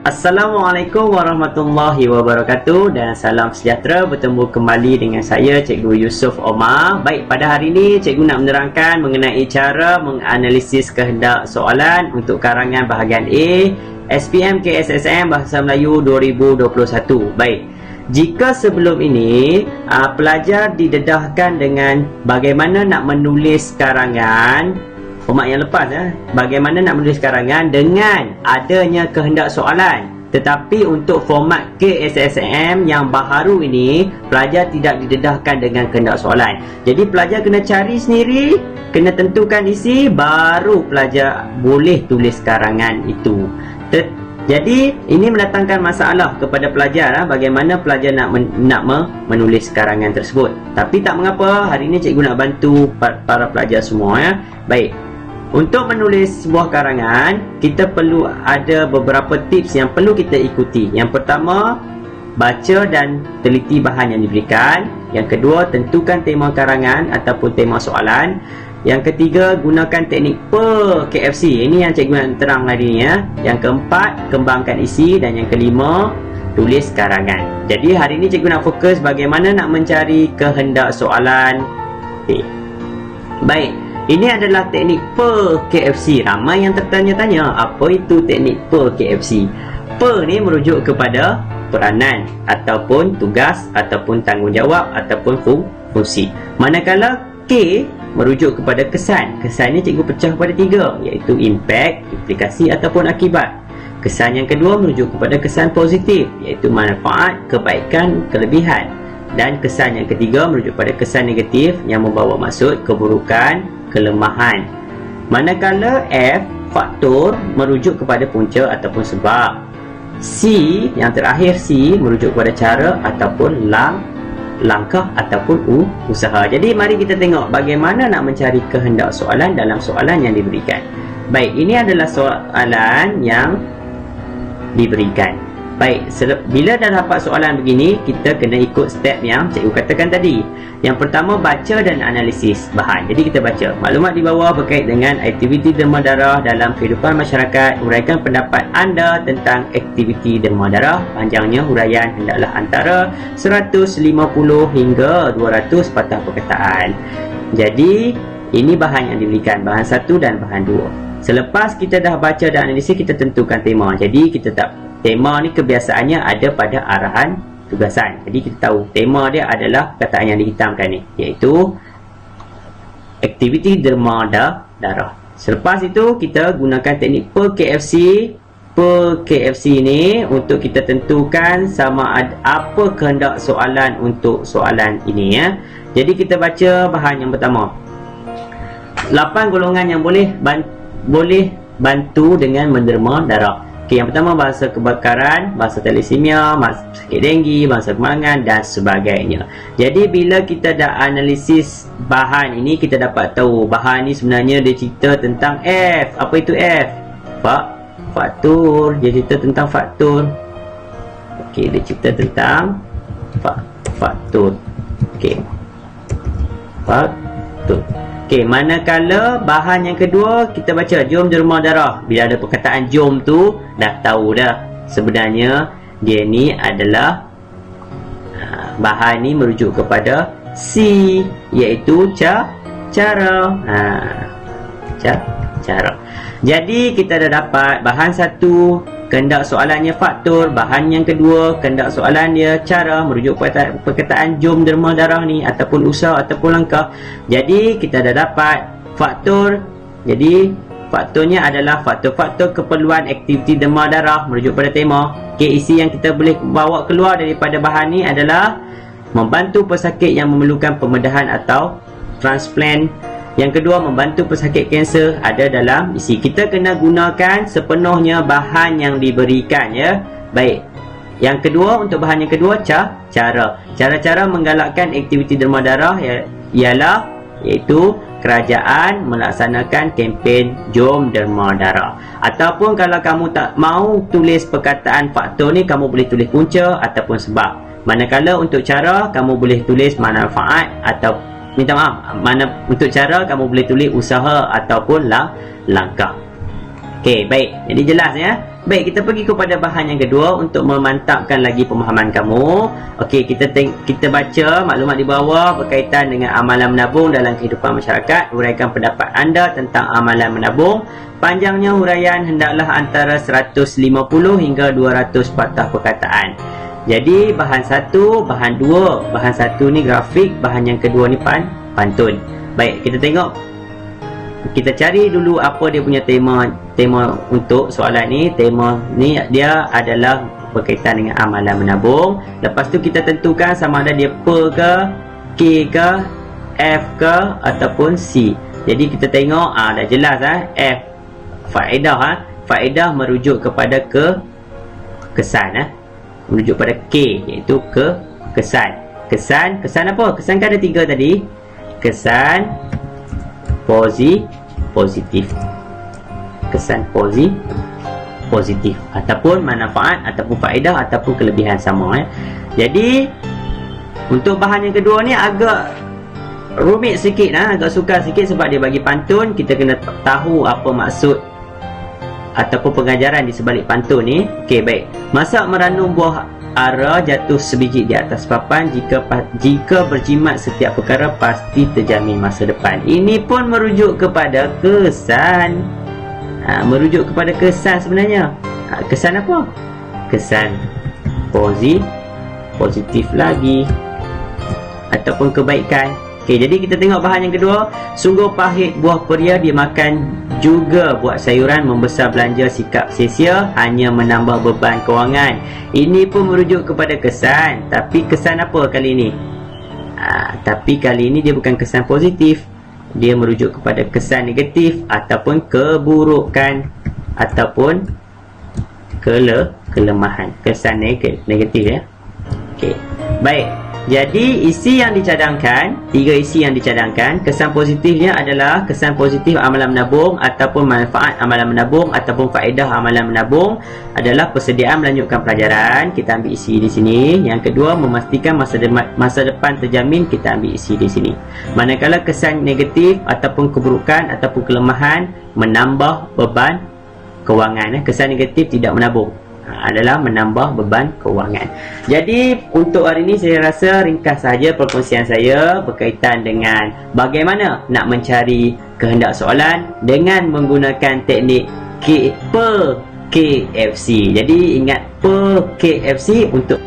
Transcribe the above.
Assalamualaikum warahmatullahi wabarakatuh dan salam sejahtera. Bertemu kembali dengan saya Cikgu Yusof Omar. Baik, pada hari ini Cikgu nak menerangkan mengenai cara menganalisis kehendak soalan untuk karangan bahagian A SPM KSSM Bahasa Melayu 2021. Baik, jika sebelum ini pelajar didedahkan dengan bagaimana nak menulis karangan format yang lepas, bagaimana nak menulis karangan dengan adanya kehendak soalan. Tetapi untuk format KSSM yang baharu ini, pelajar tidak didedahkan dengan kehendak soalan. Jadi pelajar kena cari sendiri, kena tentukan isi, baru pelajar boleh tulis karangan itu. Jadi ini mendatangkan masalah kepada pelajar, bagaimana pelajar nak menulis karangan tersebut. Tapi tak mengapa, hari ini cikgu nak bantu para pelajar semua. Baik, untuk menulis sebuah karangan, kita perlu ada beberapa tips yang perlu kita ikuti. Yang pertama, baca dan teliti bahan yang diberikan. Yang kedua, tentukan tema karangan ataupun tema soalan. Yang ketiga, gunakan teknik per KFC. Ini yang cikgu nak terang hari ni. Yang keempat, kembangkan isi. Dan yang kelima, tulis karangan. Jadi hari ini cikgu nak fokus bagaimana nak mencari kehendak soalan. Baik, ini adalah teknik per KFC. Ramai yang tertanya-tanya, apa itu teknik per KFC? Per ni merujuk kepada peranan ataupun tugas ataupun tanggungjawab ataupun fungsi. Manakala K merujuk kepada kesan. Kesan ni cikgu pecah kepada 3, iaitu impact, implikasi ataupun akibat. Kesan yang kedua merujuk kepada kesan positif, iaitu manfaat, kebaikan, kelebihan. Dan kesan yang ketiga merujuk pada kesan negatif yang membawa maksud keburukan, kelemahan. Manakala F, faktor, merujuk kepada punca ataupun sebab. C, yang terakhir C, merujuk kepada cara ataupun langkah ataupun usaha. Jadi mari kita tengok bagaimana nak mencari kehendak soalan dalam soalan yang diberikan. Baik, ini adalah soalan yang diberikan. Baik, bila dah dapat soalan begini, kita kena ikut step yang cikgu katakan tadi. Yang pertama, baca dan analisis bahan. Jadi kita baca maklumat di bawah berkait dengan aktiviti derma darah dalam kehidupan masyarakat. Uraikan pendapat anda tentang aktiviti derma darah. Panjangnya huraian hendaklah antara 150 hingga 200 patah perkataan. Jadi ini bahan yang diberikan, bahan 1 dan bahan 2. Selepas kita dah baca dan analisis, kita tentukan tema. Jadi tema ni kebiasaannya ada pada arahan tugasan. Jadi kita tahu tema dia adalah perkataan yang dihitamkan ni, iaitu aktiviti derma darah. Selepas itu kita gunakan teknik per KFC. Per KFC ni untuk kita tentukan sama ada apa kehendak soalan untuk soalan ini. Jadi kita baca bahan yang pertama. 8 golongan yang boleh bantu dengan menderma darah. Okey, yang pertama bahasa kebakaran, bahasa thalassemia, sakit denggi, bahasa kemalangan dan sebagainya. Jadi bila kita dah analisis bahan ini, kita dapat tahu bahan ni sebenarnya dia cerita tentang F. Apa itu F? Faktor. Dia cerita tentang faktor. Okey, dia cerita tentang faktor. Okey. Faktor. Okey, manakala bahan yang kedua, kita baca jom derma darah. Bila ada perkataan jom tu, dah tahu dah sebenarnya dia ni adalah bahan ni merujuk kepada C, iaitu cara. Cara. Jadi kita dah dapat bahan 1, kehendak soalannya faktor. Bahan yang kedua, kehendak soalan dia cara, merujuk kepada perkataan jom derma darah ni ataupun usaha ataupun langkah. Jadi kita dah dapat faktor. Jadi faktornya adalah faktor-faktor keperluan aktiviti derma darah, merujuk pada tema. Okey, isi yang kita boleh bawa keluar daripada bahan ni adalah membantu pesakit yang memerlukan pembedahan atau transplant. Yang kedua, membantu pesakit kanser, ada dalam isi. Kita kena gunakan sepenuhnya bahan yang diberikan, ya. Baik. Yang kedua, untuk bahan yang kedua, cara. Cara-cara menggalakkan aktiviti derma darah iaitu kerajaan melaksanakan kempen jom derma darah. Ataupun kalau kamu tak mau tulis perkataan faktor ni, kamu boleh tulis punca ataupun sebab. Manakala untuk cara, kamu boleh tulis manfaat atau untuk cara kamu boleh tulis usaha ataupun langkah. Okey, baik. Jadi jelas ya. Baik, kita pergi kepada bahan yang kedua untuk memantapkan lagi pemahaman kamu. Okey, kita baca maklumat di bawah berkaitan dengan amalan menabung dalam kehidupan masyarakat. Huraikan pendapat anda tentang amalan menabung. Panjangnya huraian hendaklah antara 150 hingga 200 patah perkataan. Jadi bahan 1, bahan 2. Bahan 1 ni grafik, bahan yang kedua ni pantun. Baik, kita tengok. Kita cari dulu apa dia punya tema untuk soalan ni. Tema ni dia adalah berkaitan dengan amalan menabung. Lepas tu kita tentukan sama ada dia P ke, K ke, F ke ataupun C. Jadi kita tengok dah jelas F faedah faedah merujuk kepada kesan merujuk pada K iaitu kesan. Kesan apa? Kesan kan ada 3 tadi. Kesan positif. Kesan positif ataupun manfaat ataupun faedah ataupun kelebihan sama Jadi untuk bahan yang kedua ni agak rumit sikit agak sukar sikit sebab dia bagi pantun. Kita kena tahu apa maksud ataupun pengajaran di sebalik pantun ni. Okey, baik. Masak meranum buah ara jatuh sebiji di atas papan, jika berjimat setiap perkara pasti terjamin masa depan. Ini pun merujuk kepada kesan. Merujuk kepada kesan sebenarnya. Kesan apa? Kesan positif lagi ataupun kebaikan. Okey, jadi kita tengok bahan yang kedua. Sungguh pahit buah peria dimakan juga buat sayuran, membesar belanja sikap sia-sia, hanya menambah beban kewangan. Ini pun merujuk kepada kesan. Tapi kesan apa kali ini? Tapi kali ini dia bukan kesan positif. Dia merujuk kepada kesan negatif ataupun keburukan ataupun kelemahan. Kesan negatif ya. Okey. Baik. Jadi isi yang dicadangkan, 3 isi yang dicadangkan. Kesan positifnya adalah kesan positif amalan menabung ataupun manfaat amalan menabung ataupun faedah amalan menabung adalah persediaan melanjutkan pelajaran. Kita ambil isi di sini. Yang kedua, memastikan masa depan terjamin. Kita ambil isi di sini. Manakala kesan negatif ataupun keburukan ataupun kelemahan menambah beban kewangan. Kesan negatif tidak menabung adalah menambah beban kewangan. Jadi untuk hari ini saya rasa ringkas saja perkongsian saya berkaitan dengan bagaimana nak mencari kehendak soalan dengan menggunakan teknik KFC. Jadi ingat KFC untuk